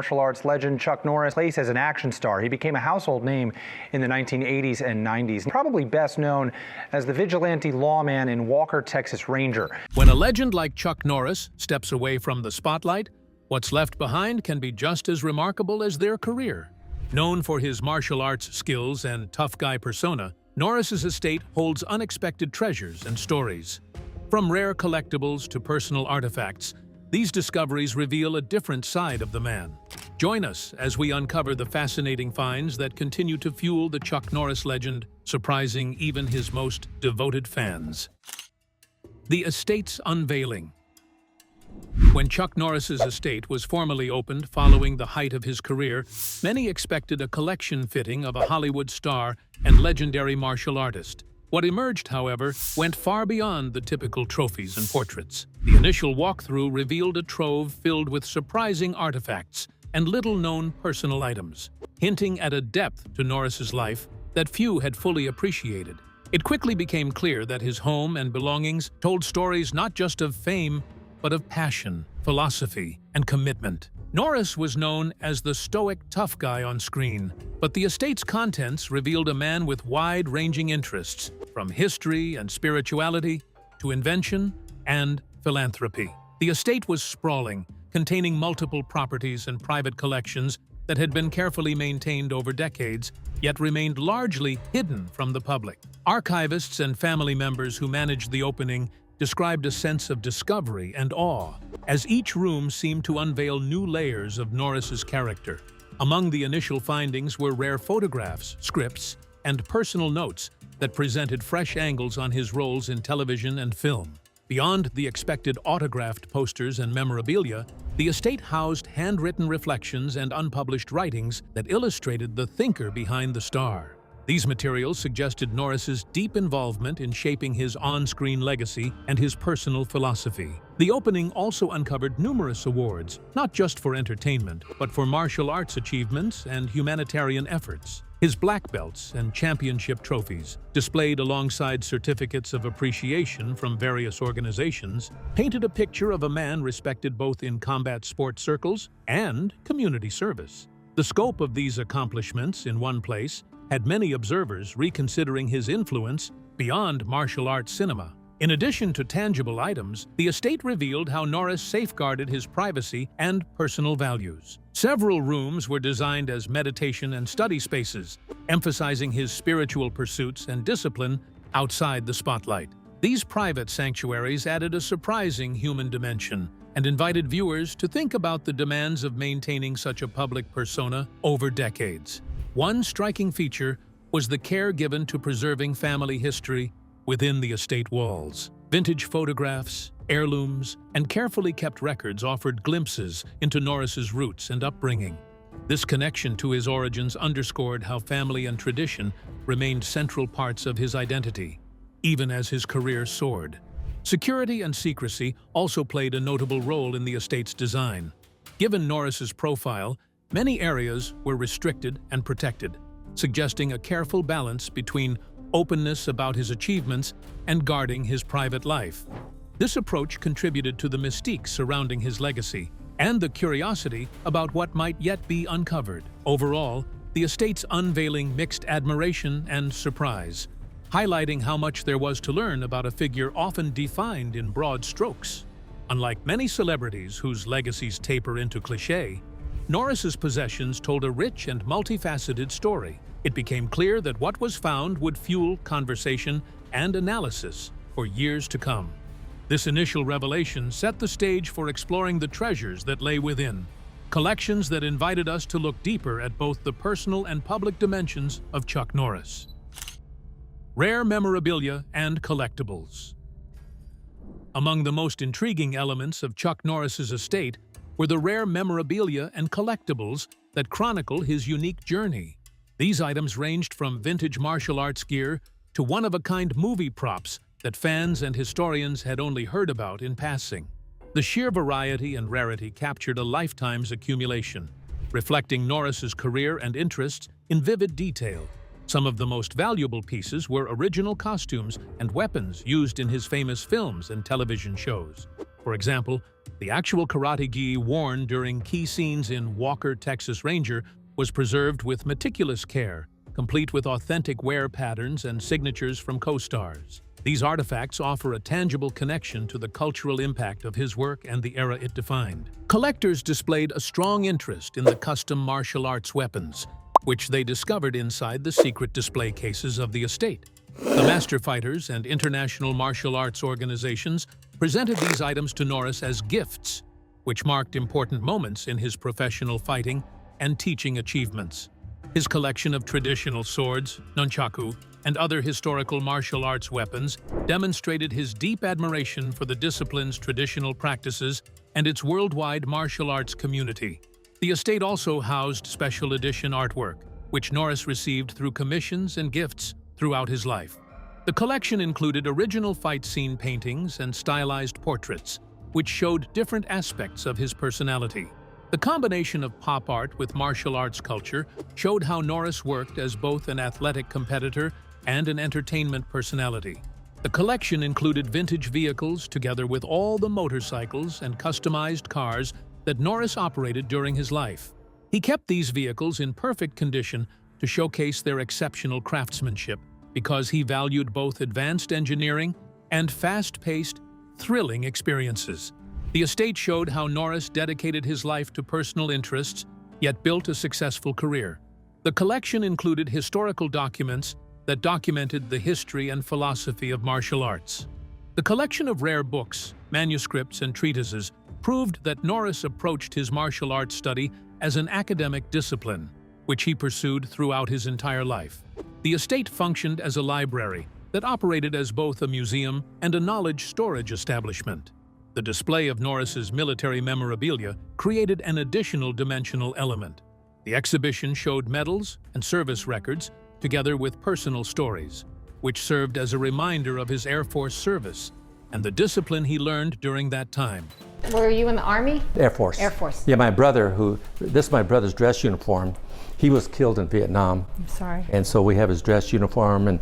martial arts legend Chuck Norris plays as an action star. He became a household name in the 1980s and 90s, probably best known as the vigilante lawman in Walker, Texas Ranger. When a legend like Chuck Norris steps away from the spotlight, what's left behind can be just as remarkable as their career. Known for his martial arts skills and tough guy persona, Norris's estate holds unexpected treasures and stories. From rare collectibles to personal artifacts, these discoveries reveal a different side of the man. Join us as we uncover the fascinating finds that continue to fuel the Chuck Norris legend, surprising even his most devoted fans. The estate's unveiling. When Chuck Norris's estate was formally opened following the height of his career, many expected a collection fitting of a Hollywood star and legendary martial artist. What emerged, however, went far beyond the typical trophies and portraits. The initial walkthrough revealed a trove filled with surprising artifacts and little-known personal items, hinting at a depth to Norris's life that few had fully appreciated. It quickly became clear that his home and belongings told stories not just of fame, but of passion, philosophy, and commitment. Norris was known as the stoic tough guy on screen, but the estate's contents revealed a man with wide-ranging interests, from history and spirituality to invention and philanthropy. The estate was sprawling, containing multiple properties and private collections that had been carefully maintained over decades, yet remained largely hidden from the public. Archivists and family members who managed the opening described a sense of discovery and awe, as each room seemed to unveil new layers of Norris's character. Among the initial findings were rare photographs, scripts, and personal notes that presented fresh angles on his roles in television and film. Beyond the expected autographed posters and memorabilia, the estate housed handwritten reflections and unpublished writings that illustrated the thinker behind the star. These materials suggested Norris's deep involvement in shaping his on-screen legacy and his personal philosophy. The opening also uncovered numerous awards, not just for entertainment, but for martial arts achievements and humanitarian efforts. His black belts and championship trophies, displayed alongside certificates of appreciation from various organizations, painted a picture of a man respected both in combat sports circles and community service. The scope of these accomplishments in one place had many observers reconsidering his influence beyond martial arts cinema. In addition to tangible items, the estate revealed how Norris safeguarded his privacy and personal values. Several rooms were designed as meditation and study spaces, emphasizing his spiritual pursuits and discipline outside the spotlight. These private sanctuaries added a surprising human dimension and invited viewers to think about the demands of maintaining such a public persona over decades. One striking feature was the care given to preserving family history within the estate walls. Vintage photographs, heirlooms, and carefully kept records offered glimpses into Norris's roots and upbringing. This connection to his origins underscored how family and tradition remained central parts of his identity, even as his career soared. Security and secrecy also played a notable role in the estate's design. Given Norris's profile, many areas were restricted and protected, suggesting a careful balance between openness about his achievements and guarding his private life. This approach contributed to the mystique surrounding his legacy and the curiosity about what might yet be uncovered. Overall, the estate's unveiling mixed admiration and surprise, highlighting how much there was to learn about a figure often defined in broad strokes. Unlike many celebrities whose legacies taper into cliché, Norris's possessions told a rich and multifaceted story. It became clear that what was found would fuel conversation and analysis for years to come. This initial revelation set the stage for exploring the treasures that lay within, collections that invited us to look deeper at both the personal and public dimensions of Chuck Norris. Rare memorabilia and collectibles. Among the most intriguing elements of Chuck Norris's estate were the rare memorabilia and collectibles that chronicle his unique journey. These items ranged from vintage martial arts gear to one-of-a-kind movie props that fans and historians had only heard about in passing. The sheer variety and rarity captured a lifetime's accumulation, reflecting Norris's career and interests in vivid detail. Some of the most valuable pieces were original costumes and weapons used in his famous films and television shows. For example, The actual karate gi worn during key scenes in Walker, Texas Ranger was preserved with meticulous care, complete with authentic wear patterns and signatures from co-stars. These artifacts offer a tangible connection to the cultural impact of his work and the era it defined. Collectors displayed a strong interest in the custom martial arts weapons, which they discovered inside the secret display cases of the estate. The master fighters and international martial arts organizations presented these items to Norris as gifts, which marked important moments in his professional fighting and teaching achievements. His collection of traditional swords, nunchaku, and other historical martial arts weapons demonstrated his deep admiration for the discipline's traditional practices and its worldwide martial arts community. The estate also housed special edition artwork, which Norris received through commissions and gifts throughout his life. The collection included original fight scene paintings and stylized portraits, which showed different aspects of his personality. The combination of pop art with martial arts culture showed how Norris worked as both an athletic competitor and an entertainment personality. The collection included vintage vehicles together with all the motorcycles and customized cars that Norris operated during his life. He kept these vehicles in perfect condition to showcase their exceptional craftsmanship because he valued both advanced engineering and fast-paced, thrilling experiences. The estate showed how Norris dedicated his life to personal interests, yet built a successful career. The collection included historical documents that documented the history and philosophy of martial arts. The collection of rare books, manuscripts, and treatises proved that Norris approached his martial arts study as an academic discipline, which he pursued throughout his entire life. The estate functioned as a library that operated as both a museum and a knowledge storage establishment. The display of Norris's military memorabilia created an additional dimensional element. The exhibition showed medals and service records, together with personal stories, which served as a reminder of his Air Force service and the discipline he learned during that time. Were you in the Army? Air Force. Air Force. Yeah, my brother, this is my brother's dress uniform. He was killed in Vietnam. I'm sorry. And so we have his dress uniform, and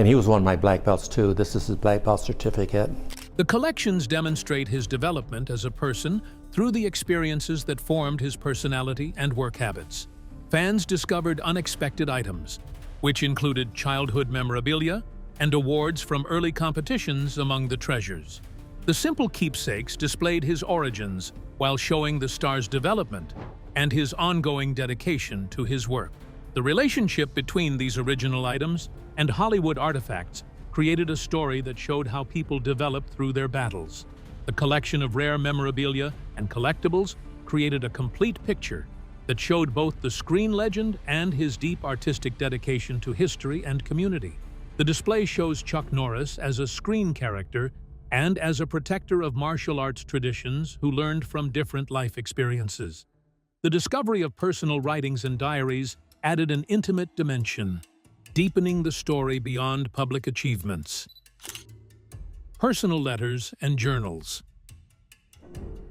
he was one of my black belts too. This is his black belt certificate. The collections demonstrate his development as a person through the experiences that formed his personality and work habits. Fans discovered unexpected items, which included childhood memorabilia and awards from early competitions among the treasures. The simple keepsakes displayed his origins while showing the star's development and his ongoing dedication to his work. The relationship between these original items and Hollywood artifacts created a story that showed how people developed through their battles. The collection of rare memorabilia and collectibles created a complete picture that showed both the screen legend and his deep artistic dedication to history and community. The display shows Chuck Norris as a screen character and as a protector of martial arts traditions who learned from different life experiences. The discovery of personal writings and diaries added an intimate dimension, deepening the story beyond public achievements. Personal letters and journals.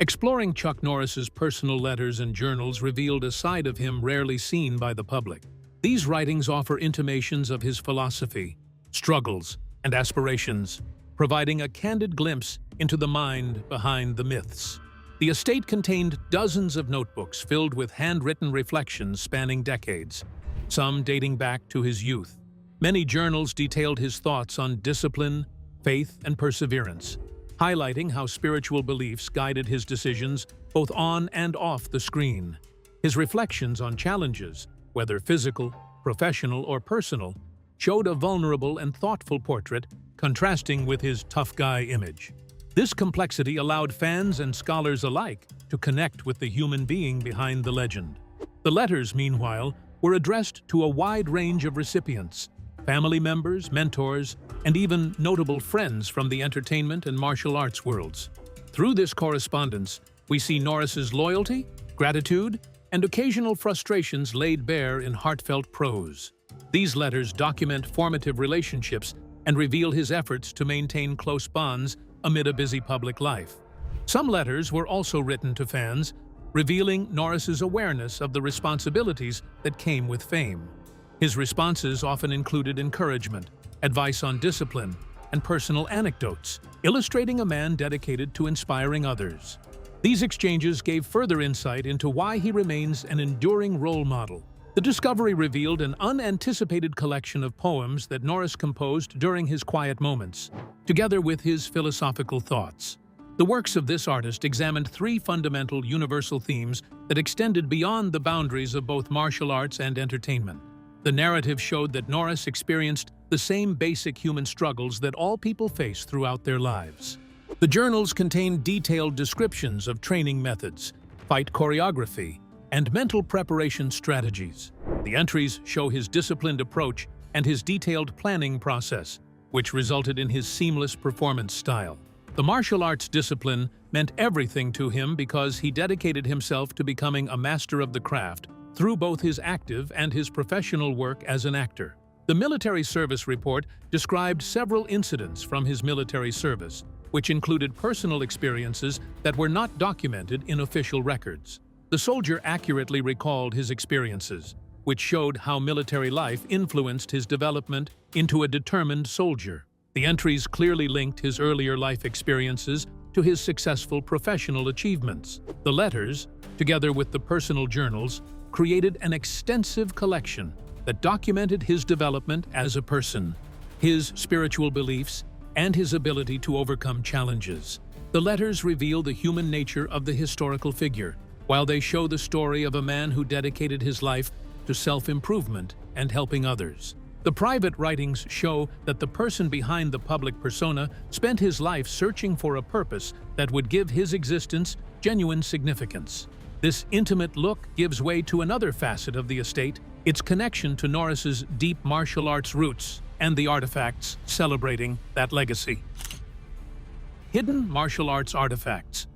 Exploring Chuck Norris's personal letters and journals revealed a side of him rarely seen by the public. These writings offer intimations of his philosophy, struggles, and aspirations, providing a candid glimpse into the mind behind the myths. The estate contained dozens of notebooks filled with handwritten reflections spanning decades, some dating back to his youth. Many journals detailed his thoughts on discipline, faith, and perseverance, highlighting how spiritual beliefs guided his decisions both on and off the screen. His reflections on challenges, whether physical, professional, or personal, showed a vulnerable and thoughtful portrait, contrasting with his tough guy image. This complexity allowed fans and scholars alike to connect with the human being behind the legend. The letters, meanwhile, were addressed to a wide range of recipients, family members, mentors, and even notable friends from the entertainment and martial arts worlds. Through this correspondence, we see Norris's loyalty, gratitude, and occasional frustrations laid bare in heartfelt prose. These letters document formative relationships and reveal his efforts to maintain close bonds amid a busy public life. Some letters were also written to fans, revealing Norris's awareness of the responsibilities that came with fame. His responses often included encouragement, advice on discipline, and personal anecdotes, illustrating a man dedicated to inspiring others. These exchanges gave further insight into why he remains an enduring role model. The discovery revealed an unanticipated collection of poems that Norris composed during his quiet moments, together with his philosophical thoughts. The works of this artist examined three fundamental universal themes that extended beyond the boundaries of both martial arts and entertainment. The narrative showed that Norris experienced the same basic human struggles that all people face throughout their lives. The journals contained detailed descriptions of training methods, fight choreography, and mental preparation strategies. The entries show his disciplined approach and his detailed planning process, which resulted in his seamless performance style. The martial arts discipline meant everything to him because he dedicated himself to becoming a master of the craft through both his active and his professional work as an actor. The military service report described several incidents from his military service, which included personal experiences that were not documented in official records. The soldier accurately recalled his experiences, which showed how military life influenced his development into a determined soldier. The entries clearly linked his earlier life experiences to his successful professional achievements. The letters, together with the personal journals, created an extensive collection that documented his development as a person, his spiritual beliefs, and his ability to overcome challenges. The letters reveal the human nature of the historical figure, while they show the story of a man who dedicated his life to self-improvement and helping others. The private writings show that the person behind the public persona spent his life searching for a purpose that would give his existence genuine significance. This intimate look gives way to another facet of the estate, its connection to Norris's deep martial arts roots and the artifacts celebrating that legacy. Hidden martial arts artifacts.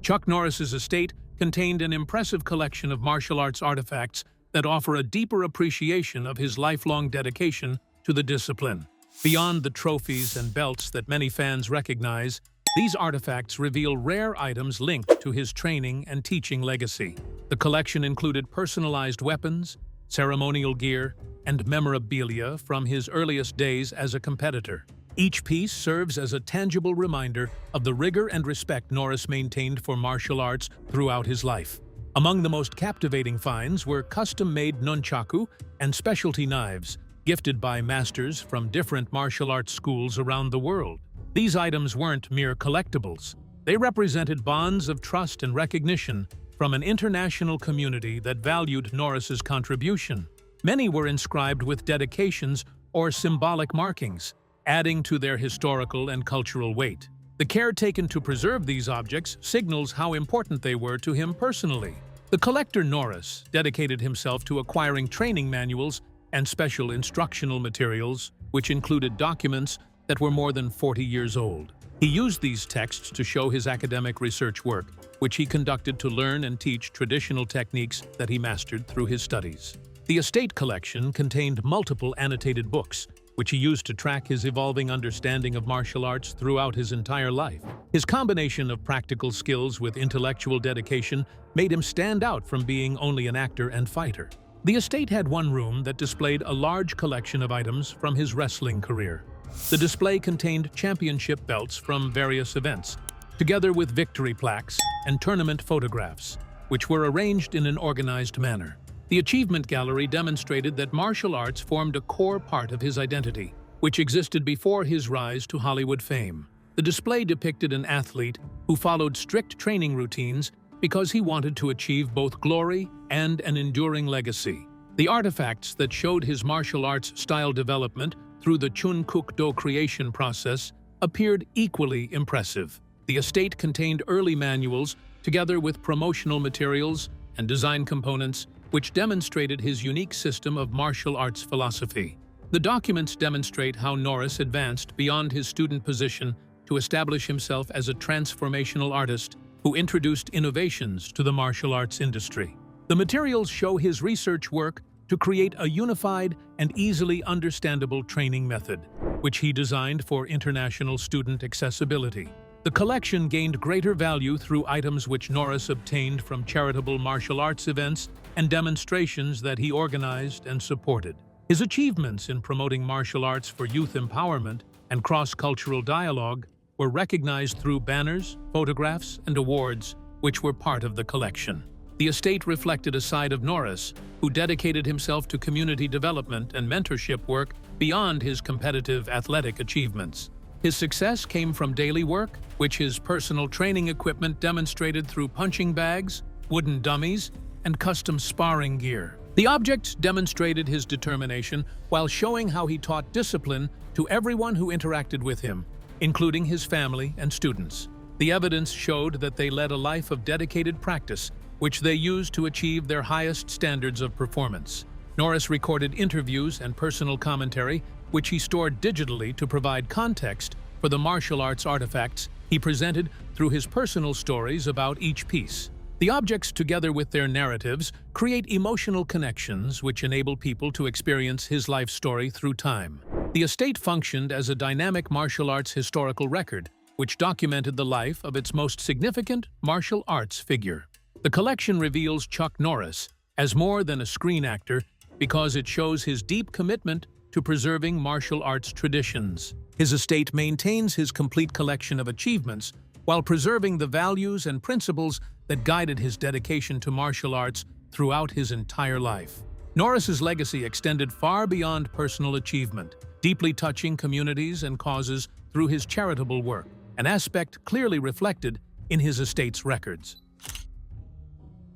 Chuck Norris's estate contained an impressive collection of martial arts artifacts that offer a deeper appreciation of his lifelong dedication to the discipline. Beyond the trophies and belts that many fans recognize, these artifacts reveal rare items linked to his training and teaching legacy. The collection included personalized weapons, ceremonial gear, and memorabilia from his earliest days as a competitor. Each piece serves as a tangible reminder of the rigor and respect Norris maintained for martial arts throughout his life. Among the most captivating finds were custom-made nunchaku and specialty knives, gifted by masters from different martial arts schools around the world. These items weren't mere collectibles. They represented bonds of trust and recognition from an international community that valued Norris's contribution. Many were inscribed with dedications or symbolic markings, adding to their historical and cultural weight. The care taken to preserve these objects signals how important they were to him personally. The collector Norris dedicated himself to acquiring training manuals and special instructional materials, which included documents that were more than 40 years old. He used these texts to show his academic research work, which he conducted to learn and teach traditional techniques that he mastered through his studies. The estate collection contained multiple annotated books, which he used to track his evolving understanding of martial arts throughout his entire life. His combination of practical skills with intellectual dedication made him stand out from being only an actor and fighter. The estate had one room that displayed a large collection of items from his wrestling career. The display contained championship belts from various events, together with victory plaques and tournament photographs, which were arranged in an organized manner. The achievement gallery demonstrated that martial arts formed a core part of his identity, which existed before his rise to Hollywood fame. The display depicted an athlete who followed strict training routines because he wanted to achieve both glory and an enduring legacy. The artifacts that showed his martial arts style development through the Chun-Kuk-Do creation process appeared equally impressive. The estate contained early manuals, together with promotional materials and design components, which demonstrated his unique system of martial arts philosophy. The documents demonstrate how Norris advanced beyond his student position to establish himself as a transformational artist who introduced innovations to the martial arts industry. The materials show his research work to create a unified and easily understandable training method, which he designed for international student accessibility. The collection gained greater value through items which Norris obtained from charitable martial arts events and demonstrations that he organized and supported. His achievements in promoting martial arts for youth empowerment and cross-cultural dialogue were recognized through banners, photographs, and awards, which were part of the collection. The estate reflected a side of Norris, who dedicated himself to community development and mentorship work beyond his competitive athletic achievements. His success came from daily work, which his personal training equipment demonstrated through punching bags, wooden dummies, and custom sparring gear. The objects demonstrated his determination while showing how he taught discipline to everyone who interacted with him, including his family and students. The evidence showed that they led a life of dedicated practice, which they used to achieve their highest standards of performance. Norris recorded interviews and personal commentary, which he stored digitally to provide context for the martial arts artifacts he presented through his personal stories about each piece. The objects, together with their narratives, create emotional connections which enable people to experience his life story through time. The estate functioned as a dynamic martial arts historical record, which documented the life of its most significant martial arts figure. The collection reveals Chuck Norris as more than a screen actor because it shows his deep commitment to preserving martial arts traditions. His estate maintains his complete collection of achievements while preserving the values and principles that guided his dedication to martial arts throughout his entire life. Norris's legacy extended far beyond personal achievement, deeply touching communities and causes through his charitable work, an aspect clearly reflected in his estate's records.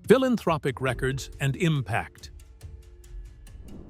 Philanthropic records and impact.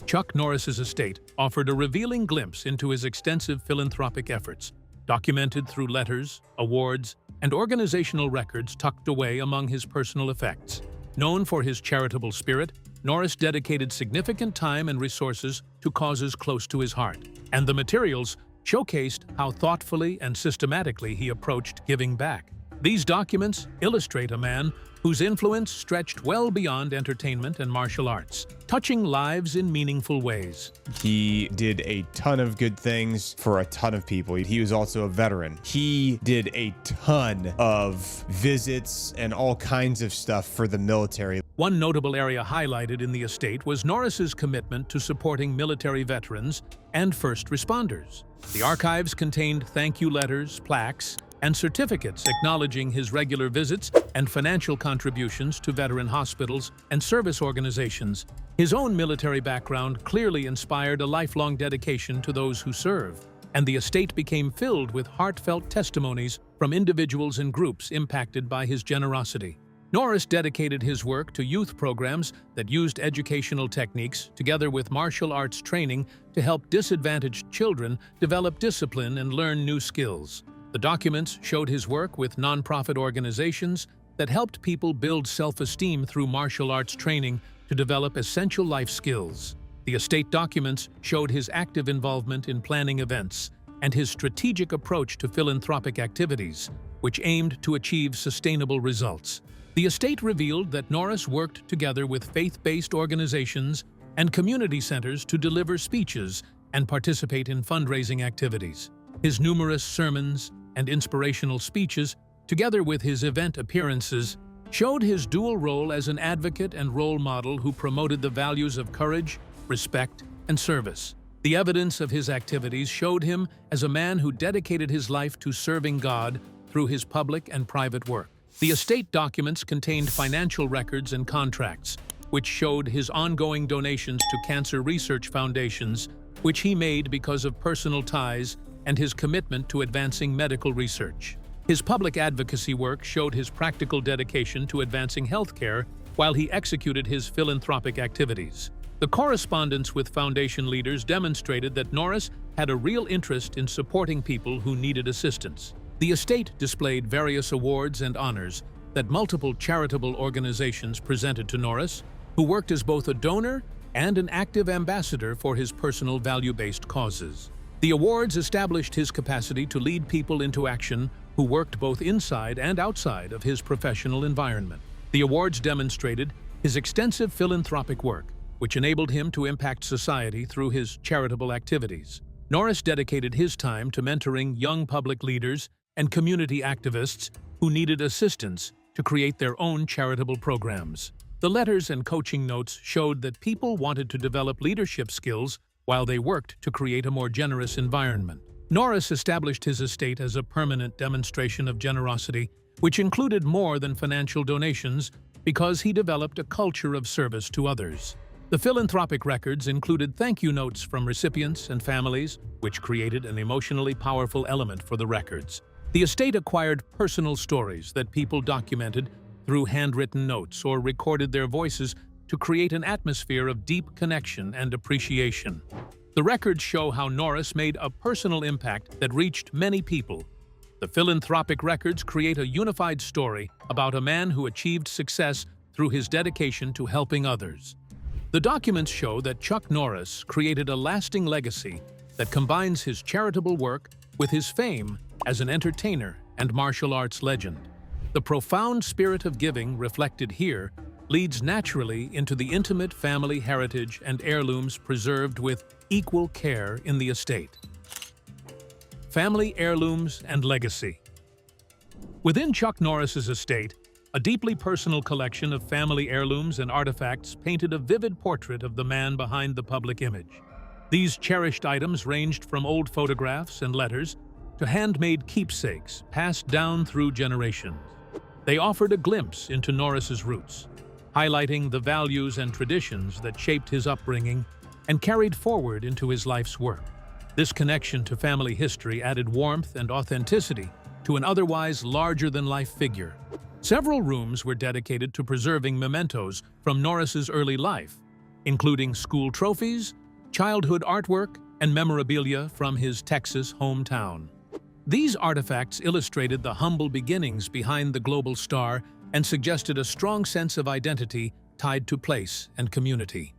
Chuck Norris's estate offered a revealing glimpse into his extensive philanthropic efforts, documented through letters, awards, and organizational records tucked away among his personal effects. Known for his charitable spirit, Norris dedicated significant time and resources to causes close to his heart, and the materials showcased how thoughtfully and systematically he approached giving back. These documents illustrate a man whose influence stretched well beyond entertainment and martial arts, touching lives in meaningful ways. He did a ton of good things for a ton of people. He was also a veteran. He did a ton of visits and all kinds of stuff for the military. One notable area highlighted in the estate was Norris's commitment to supporting military veterans and first responders. The archives contained thank you letters, plaques, and certificates acknowledging his regular visits and financial contributions to veteran hospitals and service organizations. His own military background clearly inspired a lifelong dedication to those who serve, and the estate became filled with heartfelt testimonies from individuals and groups impacted by his generosity. Norris dedicated his work to youth programs that used educational techniques together with martial arts training to help disadvantaged children develop discipline and learn new skills. The documents showed his work with nonprofit organizations that helped people build self-esteem through martial arts training to develop essential life skills. The estate documents showed his active involvement in planning events and his strategic approach to philanthropic activities, which aimed to achieve sustainable results. The estate revealed that Norris worked together with faith-based organizations and community centers to deliver speeches and participate in fundraising activities. His numerous sermons and inspirational speeches, together with his event appearances, showed his dual role as an advocate and role model who promoted the values of courage, respect, and service. The evidence of his activities showed him as a man who dedicated his life to serving God through his public and private work. The estate documents contained financial records and contracts, which showed his ongoing donations to cancer research foundations, which he made because of personal ties and his commitment to advancing medical research. His public advocacy work showed his practical dedication to advancing healthcare while he executed his philanthropic activities. The correspondence with foundation leaders demonstrated that Norris had a real interest in supporting people who needed assistance. The estate displayed various awards and honors that multiple charitable organizations presented to Norris, who worked as both a donor and an active ambassador for his personal value-based causes. The awards established his capacity to lead people into action who worked both inside and outside of his professional environment. The awards demonstrated his extensive philanthropic work, which enabled him to impact society through his charitable activities. Norris dedicated his time to mentoring young public leaders and community activists who needed assistance to create their own charitable programs. The letters and coaching notes showed that people wanted to develop leadership skills while they worked to create a more generous environment. Norris established his estate as a permanent demonstration of generosity, which included more than financial donations because he developed a culture of service to others. The philanthropic records included thank you notes from recipients and families, which created an emotionally powerful element for the records. The estate acquired personal stories that people documented through handwritten notes or recorded their voices to create an atmosphere of deep connection and appreciation. The records show how Norris made a personal impact that reached many people. The philanthropic records create a unified story about a man who achieved success through his dedication to helping others. The documents show that Chuck Norris created a lasting legacy that combines his charitable work with his fame as an entertainer and martial arts legend. The profound spirit of giving reflected here leads naturally into the intimate family heritage and heirlooms preserved with equal care in the estate. Family heirlooms and legacy. Within Chuck Norris's estate, a deeply personal collection of family heirlooms and artifacts painted a vivid portrait of the man behind the public image. These cherished items ranged from old photographs and letters to handmade keepsakes passed down through generations. They offered a glimpse into Norris's roots, highlighting the values and traditions that shaped his upbringing and carried forward into his life's work. This connection to family history added warmth and authenticity to an otherwise larger-than-life figure. Several rooms were dedicated to preserving mementos from Norris's early life, including school trophies, childhood artwork, and memorabilia from his Texas hometown. These artifacts illustrated the humble beginnings behind the global star and suggested a strong sense of identity tied to place and community.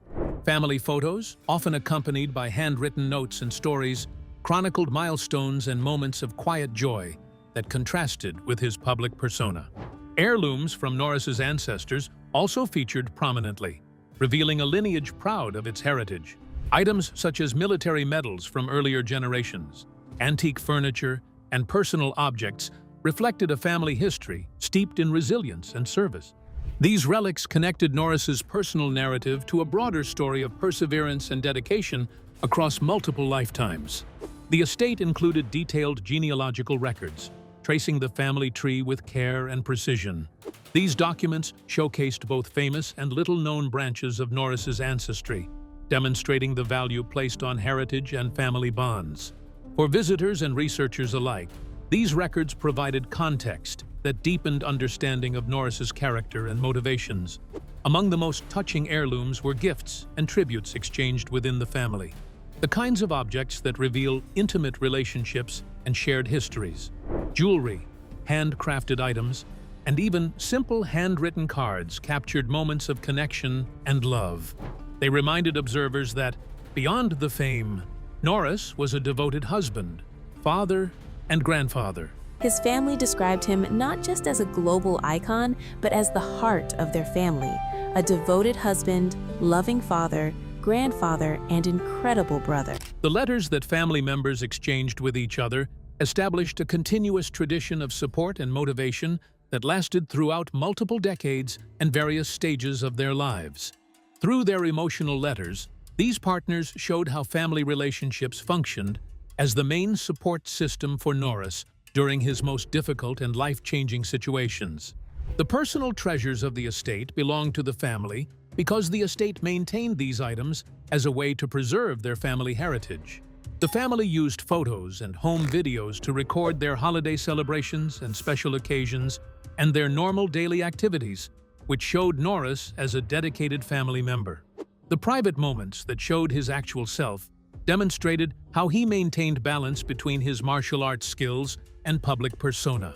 Family photos, often accompanied by handwritten notes and stories, chronicled milestones and moments of quiet joy that contrasted with his public persona. Heirlooms from Norris's ancestors also featured prominently, revealing a lineage proud of its heritage. Items such as military medals from earlier generations, antique furniture, and personal objects reflected a family history steeped in resilience and service. These relics connected Norris's personal narrative to a broader story of perseverance and dedication across multiple lifetimes. The estate included detailed genealogical records, tracing the family tree with care and precision. These documents showcased both famous and little-known branches of Norris's ancestry, demonstrating the value placed on heritage and family bonds. For visitors and researchers alike, these records provided context that deepened understanding of Norris's character and motivations. Among the most touching heirlooms were gifts and tributes exchanged within the family, the kinds of objects that reveal intimate relationships and shared histories. Jewelry, handcrafted items, and even simple handwritten cards captured moments of connection and love. They reminded observers that, beyond the fame, Norris was a devoted husband, father, and grandfather. His family described him not just as a global icon, but as the heart of their family, a devoted husband, loving father, grandfather, and incredible brother. The letters that family members exchanged with each other established a continuous tradition of support and motivation that lasted throughout multiple decades and various stages of their lives. Through their emotional letters, these partners showed how family relationships functioned as the main support system for Norris during his most difficult and life-changing situations. The personal treasures of the estate belonged to the family because the estate maintained these items as a way to preserve their family heritage. The family used photos and home videos to record their holiday celebrations and special occasions and their normal daily activities, which showed Norris as a dedicated family member. The private moments that showed his actual self demonstrated how he maintained balance between his martial arts skills and public persona.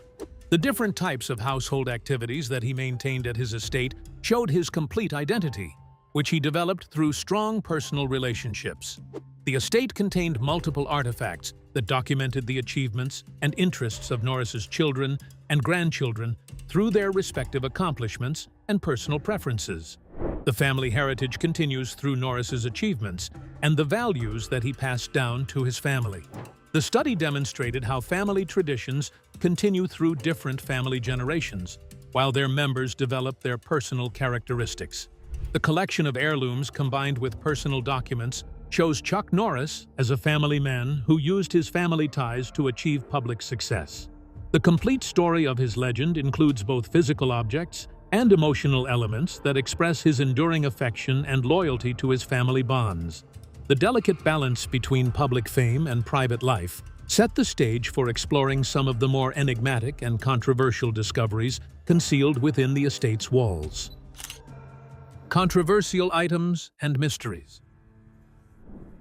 The different types of household activities that he maintained at his estate showed his complete identity, which he developed through strong personal relationships. The estate contained multiple artifacts that documented the achievements and interests of Norris's children and grandchildren through their respective accomplishments and personal preferences. The family heritage continues through Norris's achievements and the values that he passed down to his family. The study demonstrated how family traditions continue through different family generations, while their members develop their personal characteristics. The collection of heirlooms combined with personal documents shows Chuck Norris as a family man who used his family ties to achieve public success. The complete story of his legend includes both physical objects and emotional elements that express his enduring affection and loyalty to his family bonds. The delicate balance between public fame and private life set the stage for exploring some of the more enigmatic and controversial discoveries concealed within the estate's walls. Controversial items and mysteries.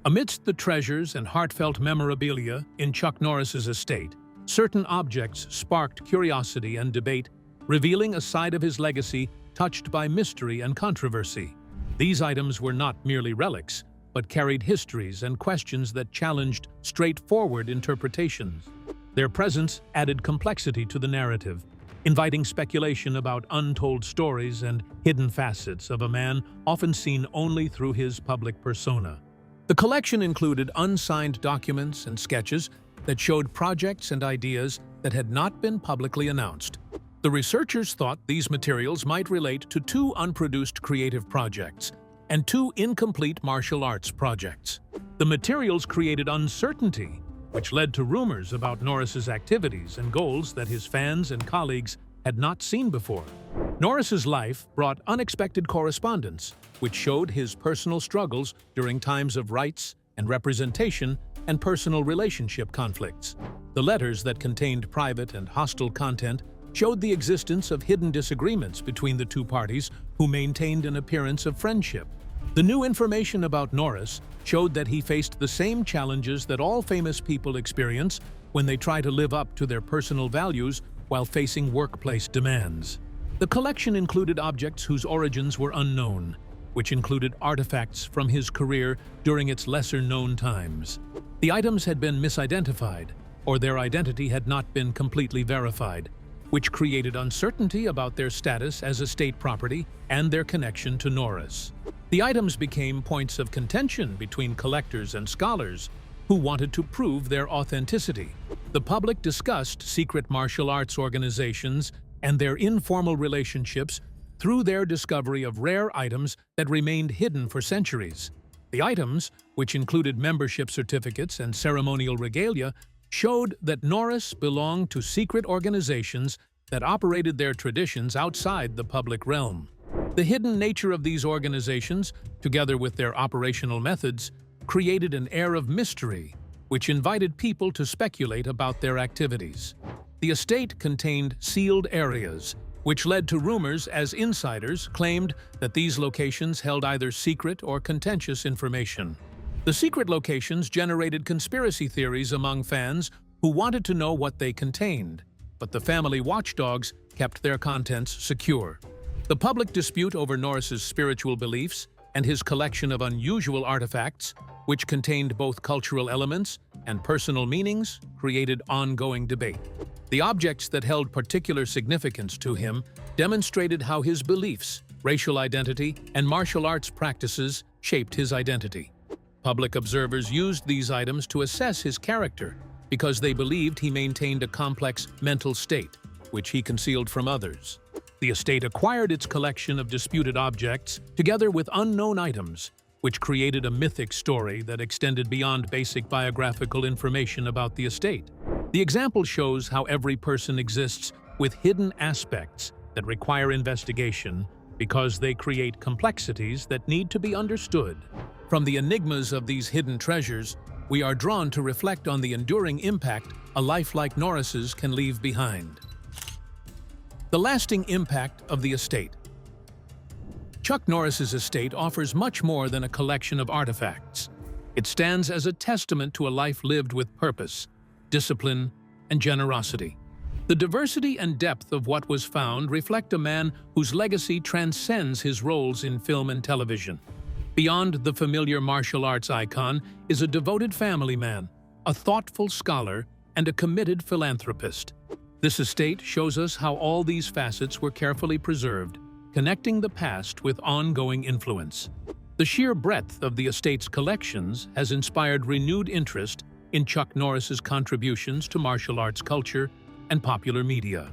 Amidst the treasures and heartfelt memorabilia in Chuck Norris's estate, certain objects sparked curiosity and debate, revealing a side of his legacy touched by mystery and controversy. These items were not merely relics, but carried histories and questions that challenged straightforward interpretations. Their presence added complexity to the narrative, inviting speculation about untold stories and hidden facets of a man often seen only through his public persona. The collection included unsigned documents and sketches that showed projects and ideas that had not been publicly announced. The researchers thought these materials might relate to 2 unproduced creative projects and 2 incomplete martial arts projects. The materials created uncertainty, which led to rumors about Norris's activities and goals that his fans and colleagues had not seen before. Norris's life brought unexpected correspondence, which showed his personal struggles during times of rights and representation and personal relationship conflicts. The letters that contained private and hostile content showed the existence of hidden disagreements between the 2 parties who maintained an appearance of friendship. The new information about Norris showed that he faced the same challenges that all famous people experience when they try to live up to their personal values while facing workplace demands. The collection included objects whose origins were unknown, which included artifacts from his career during its lesser-known times. The items had been misidentified, or their identity had not been completely verified, which created uncertainty about their status as estate property and their connection to Norris. The items became points of contention between collectors and scholars who wanted to prove their authenticity. The public discussed secret martial arts organizations and their informal relationships through their discovery of rare items that remained hidden for centuries. The items, which included membership certificates and ceremonial regalia, showed that Norris belonged to secret organizations that operated their traditions outside the public realm. The hidden nature of these organizations, together with their operational methods, created an air of mystery, which invited people to speculate about their activities. The estate contained sealed areas, which led to rumors as insiders claimed that these locations held either secret or contentious information. The secret locations generated conspiracy theories among fans who wanted to know what they contained, but the family watchdogs kept their contents secure. The public dispute over Norris's spiritual beliefs and his collection of unusual artifacts, which contained both cultural elements and personal meanings, created ongoing debate. The objects that held particular significance to him demonstrated how his beliefs, racial identity, and martial arts practices shaped his identity. Public observers used these items to assess his character because they believed he maintained a complex mental state, which he concealed from others. The estate acquired its collection of disputed objects together with unknown items, which created a mythic story that extended beyond basic biographical information about the estate. The example shows how every person exists with hidden aspects that require investigation because they create complexities that need to be understood. From the enigmas of these hidden treasures, we are drawn to reflect on the enduring impact a life like Norris's can leave behind. The lasting impact of the estate. Chuck Norris's estate offers much more than a collection of artifacts. It stands as a testament to a life lived with purpose, discipline, and generosity. The diversity and depth of what was found reflect a man whose legacy transcends his roles in film and television. Beyond the familiar martial arts icon is a devoted family man, a thoughtful scholar, and a committed philanthropist. This estate shows us how all these facets were carefully preserved, connecting the past with ongoing influence. The sheer breadth of the estate's collections has inspired renewed interest in Chuck Norris's contributions to martial arts culture and popular media.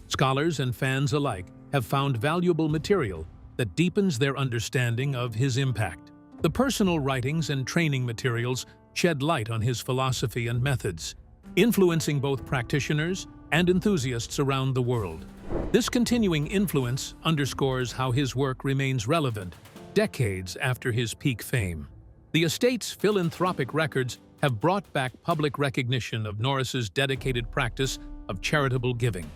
Scholars and fans alike have found valuable material that deepens their understanding of his impact. The personal writings and training materials shed light on his philosophy and methods, influencing both practitioners and enthusiasts around the world. This continuing influence underscores how his work remains relevant decades after his peak fame. The estate's philanthropic records have brought back public recognition of Norris's dedicated practice of charitable giving.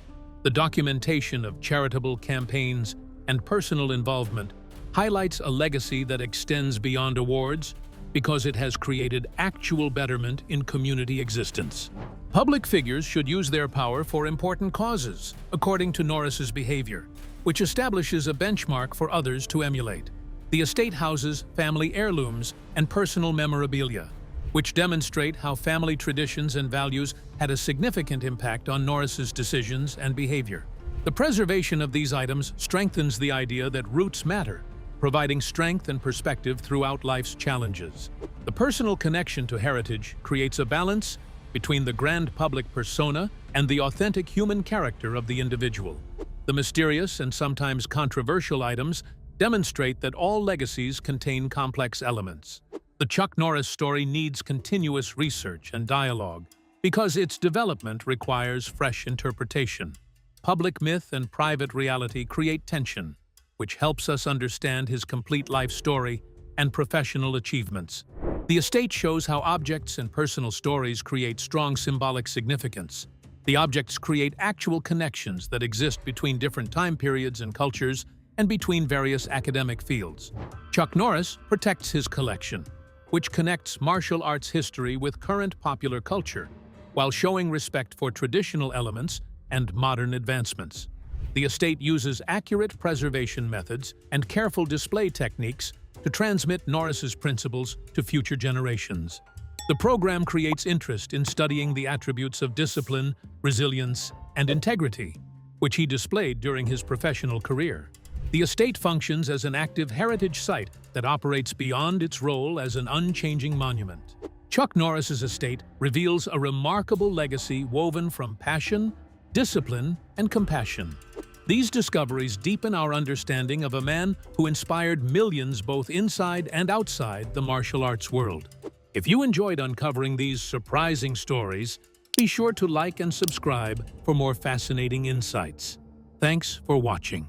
The documentation of charitable campaigns and personal involvement highlights a legacy that extends beyond awards because it has created actual betterment in community existence. Public figures should use their power for important causes, according to Norris's behavior, which establishes a benchmark for others to emulate. The estate houses family heirlooms and personal memorabilia, which demonstrate how family traditions and values had a significant impact on Norris's decisions and behavior. The preservation of these items strengthens the idea that roots matter, providing strength and perspective throughout life's challenges. The personal connection to heritage creates a balance between the grand public persona and the authentic human character of the individual. The mysterious and sometimes controversial items demonstrate that all legacies contain complex elements. The Chuck Norris story needs continuous research and dialogue because its development requires fresh interpretation. Public myth and private reality create tension, which helps us understand his complete life story and professional achievements. The estate shows how objects and personal stories create strong symbolic significance. The objects create actual connections that exist between different time periods and cultures and between various academic fields. Chuck Norris protects his collection, which connects martial arts history with current popular culture, while showing respect for traditional elements and modern advancements. The estate uses accurate preservation methods and careful display techniques to transmit Norris's principles to future generations. The program creates interest in studying the attributes of discipline, resilience, and integrity, which he displayed during his professional career. The estate functions as an active heritage site that operates beyond its role as an unchanging monument. Chuck Norris's estate reveals a remarkable legacy woven from passion, discipline, and compassion. These discoveries deepen our understanding of a man who inspired millions both inside and outside the martial arts world. If you enjoyed uncovering these surprising stories, be sure to like and subscribe for more fascinating insights. Thanks for watching.